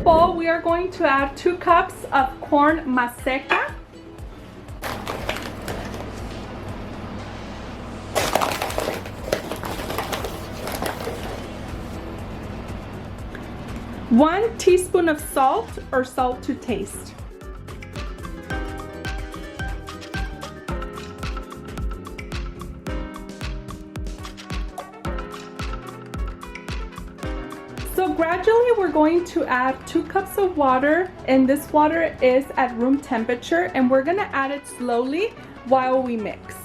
Bowl, we are going to add 2 cups of corn maseca. One teaspoon of salt or salt to taste. So gradually we're going to add 2 cups of water, and this water is at room temperature, and we're going to add it slowly while we mix.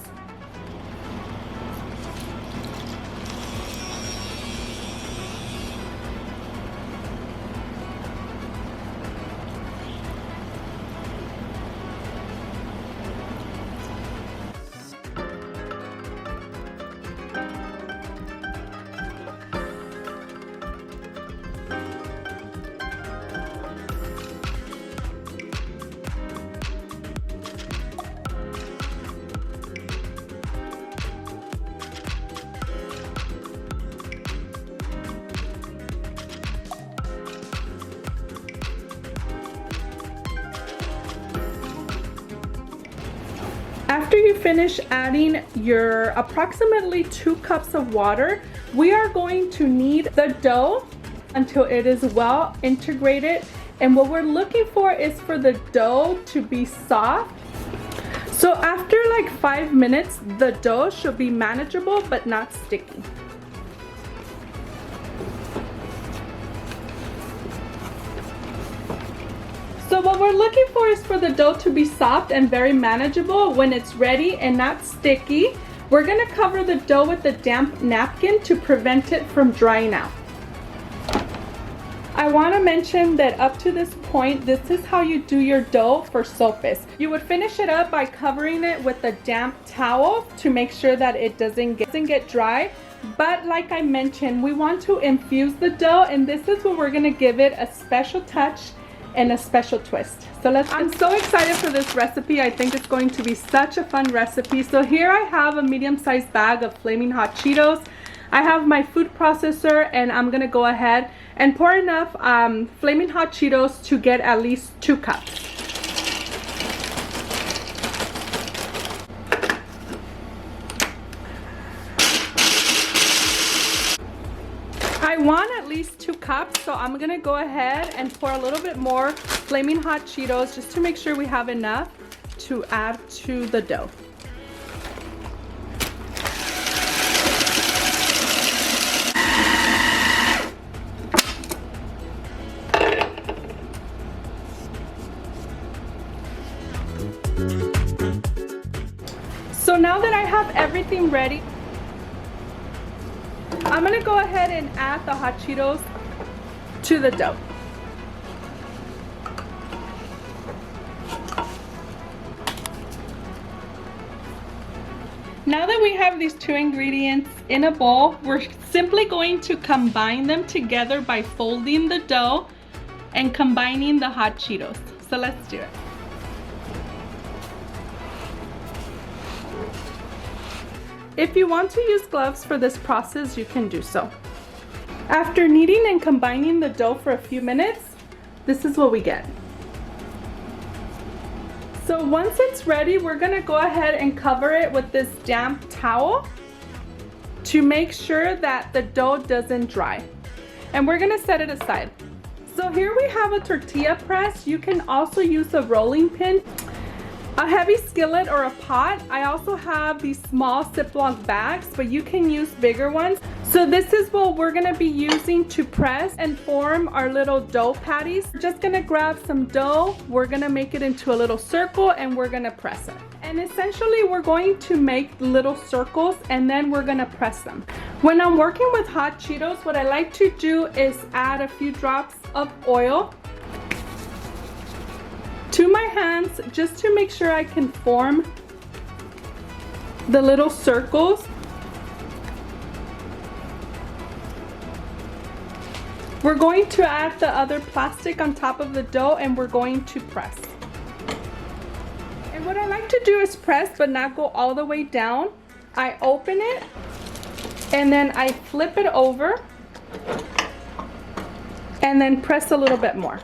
After you finish adding your approximately 2 cups of water, we are going to knead the dough until it is well integrated. And what we're looking for is for the dough to be soft. So after like 5 minutes, the dough should be manageable but not sticky. So what we're looking for is for the dough to be soft and very manageable. When it's ready and not sticky, we're going to cover the dough with a damp napkin to prevent it from drying out. I want to mention that up to this point, this is how you do your dough for sopes. You would finish it up by covering it with a damp towel to make sure that it doesn't get dry. But like I mentioned, we want to infuse the dough, and this is where we're going to give it a special touch and a special twist. So I'm so excited for this recipe. I think it's going to be such a fun recipe. So here I have a medium-sized bag of flaming hot Cheetos. I have my food processor, and I'm gonna go ahead and pour enough flaming hot Cheetos to get at least 2 cups. I want at least 2 cups, so I'm gonna go ahead and pour a little bit more flaming hot Cheetos just to make sure we have enough to add to the dough. So now that I have everything ready, I'm gonna go ahead and add the hot Cheetos to the dough. Now that we have these 2 ingredients in a bowl, we're simply going to combine them together by folding the dough and combining the hot Cheetos. So let's do it. If you want to use gloves for this process, you can do so. After kneading and combining the dough for a few minutes, this is what we get. So once it's ready, we're gonna go ahead and cover it with this damp towel to make sure that the dough doesn't dry. And we're gonna set it aside. So here we have a tortilla press. You can also use a rolling pin, a heavy skillet, or a pot. I also have these small Ziploc bags, but you can use bigger ones. So this is what we're gonna be using to press and form our little dough patties. We're just gonna grab some dough, we're gonna make it into a little circle, and we're gonna press it. And essentially we're going to make little circles and then we're gonna press them. When I'm working with hot Cheetos, what I like to do is add a few drops of oil to my hands just to make sure I can form the little circles. We're going to add the other plastic on top of the dough and we're going to press. And what I like to do is press but not go all the way down. I open it and then I flip it over and then press a little bit more.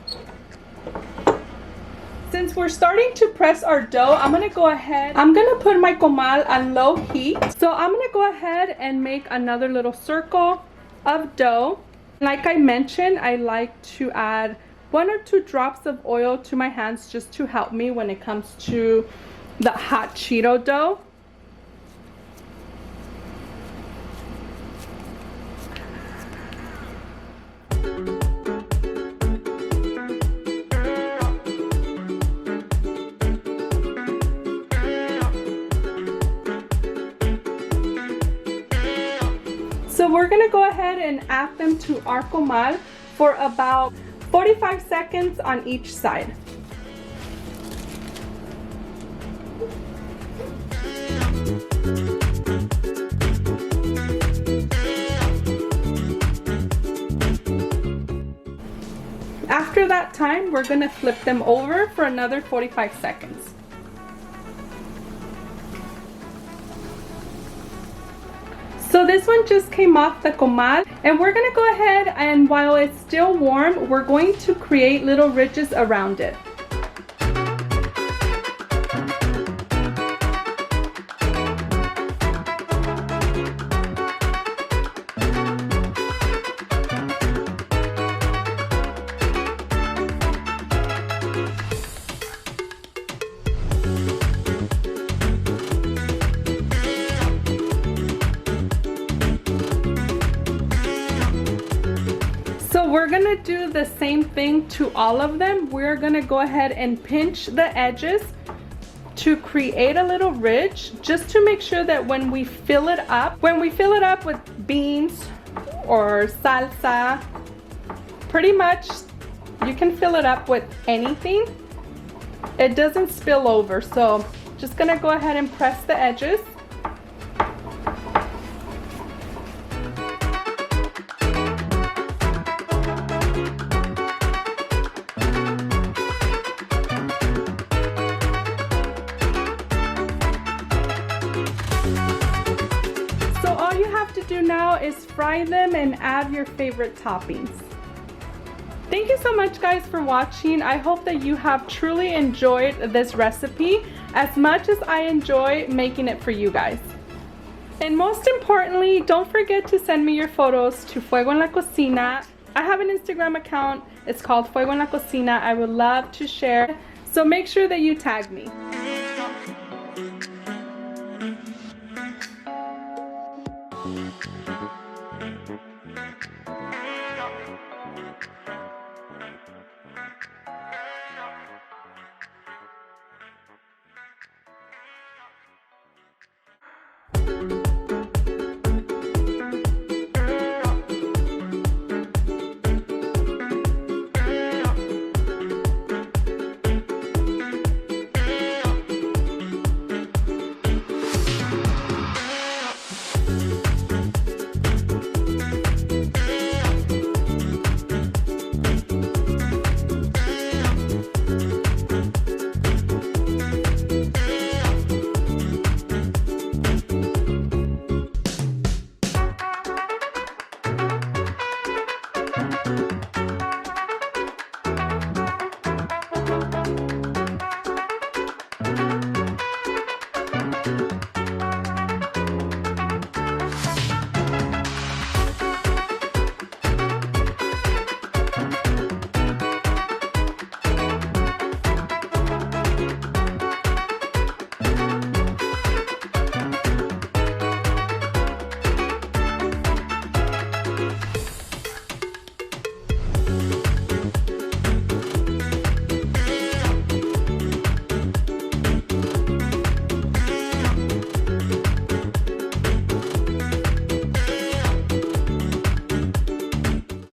Since we're starting to press our dough, I'm gonna go ahead, I'm gonna put my comal on low heat. So I'm gonna go ahead and make another little circle of dough. Like I mentioned, I like to add 1 or 2 drops of oil to my hands just to help me when it comes to the hot Cheeto dough. So we're gonna go ahead and add them to our comal for about 45 seconds on each side. After that time, we're gonna flip them over for another 45 seconds. So this one just came off the comal, and we're gonna go ahead and while it's still warm, we're going to create little ridges around it. So we're gonna do the same thing to all of them. We're gonna go ahead and pinch the edges to create a little ridge, just to make sure that when we fill it up with beans or salsa, pretty much you can fill it up with anything. It doesn't spill over, so just gonna go ahead and press the edges. To do now is fry them and add your favorite toppings. Thank you so much guys for watching. I hope that you have truly enjoyed this recipe as much as I enjoy making it for you guys. And most importantly, don't forget to send me your photos to Fuego en la Cocina. I have an Instagram account. It's called Fuego en la Cocina. I would love to share. So make sure that you tag me.